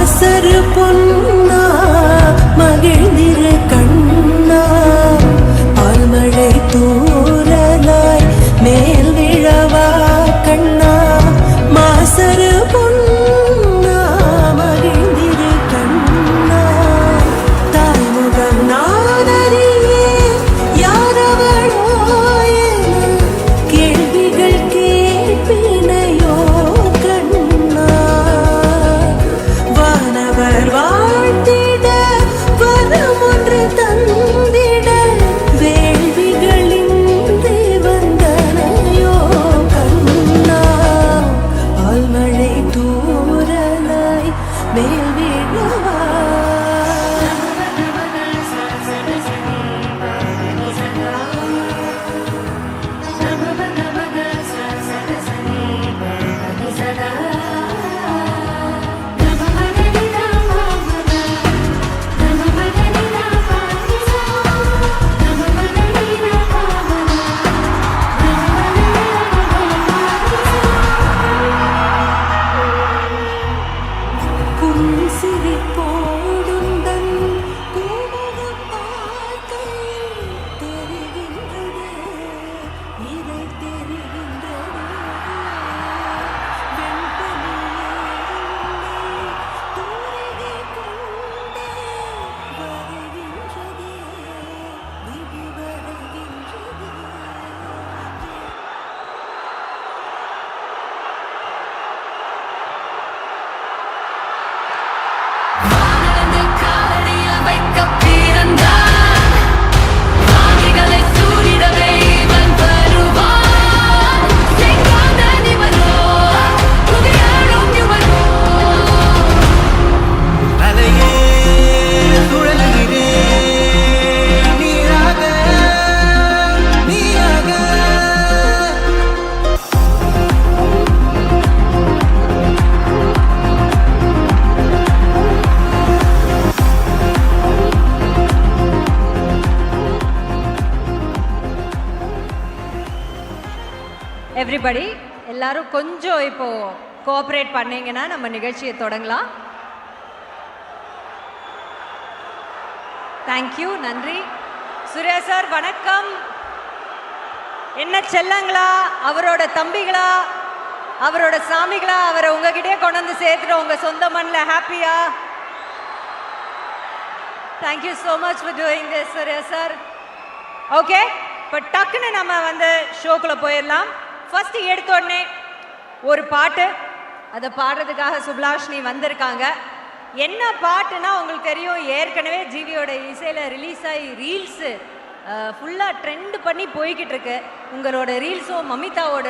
மாசரு பொன்னா மகிழ்ந்திரு கண்ணா பால்மழை தூறலாய் மேல் விழவா கண்ணா மாசரு பொன்னா மகிழ்ந்திரு கண்ணா தாய்முகம் நானறியே யாரவளோ என கேள்விகள் கேட்பினையோ கண்ணா வானவர் வாழ்த்திட வரம் ஒன்று தந்திட வேள்விகளின் தேவந்தனையோ கண்ணா பால்மழை தூறலாய் மேல் விழவா சிரிப்போடுந்தன் பூமுகம் பார்க்கையில் தெரிகின்றது இதை தெரிகின்றது வெண்பனியே தூரிகை கொண்டே வருகின்றது விதி வருகின்றது. எவ்ரிபடி எல்லாரும் கொஞ்சம் இப்போ கோஆப்ரேட் பண்ணீங்கன்னா நம்ம நிகழ்ச்சியை தொடங்கலாம். தேங்க்யூ, நன்றி. சூர்யா சார் வணக்கம். என்ன செல்லங்களா, அவரோட தம்பிகளா, அவரோட சாமிகளா, அவரை உங்ககிட்டே கொண்டு வந்து சேர்த்துட்டு உங்க சொந்த மண்ணில் ஹாப்பியா? Thank you so much for doing this Suriya sir. Okay, இப்போ டக்குன்னு நம்ம வந்து ஷோக்குள்ளே போயிடலாம். ஃபர்ஸ்ட் எடுத்தோடனே ஒரு பாட்டு, அதை பாடுறதுக்காக சுப்லாஷினி வந்திருக்காங்க. என்ன பாட்டுனா உங்களுக்கு தெரியும், ஏற்கனவே ஜிவியோட இசையில் ரிலீஸ் ஆகி ரீல்ஸு ஃபுல்லாக ட்ரெண்ட் பண்ணி போய்கிட்டு இருக்கு. உங்களோட ரீல்ஸும் மமிதாவோட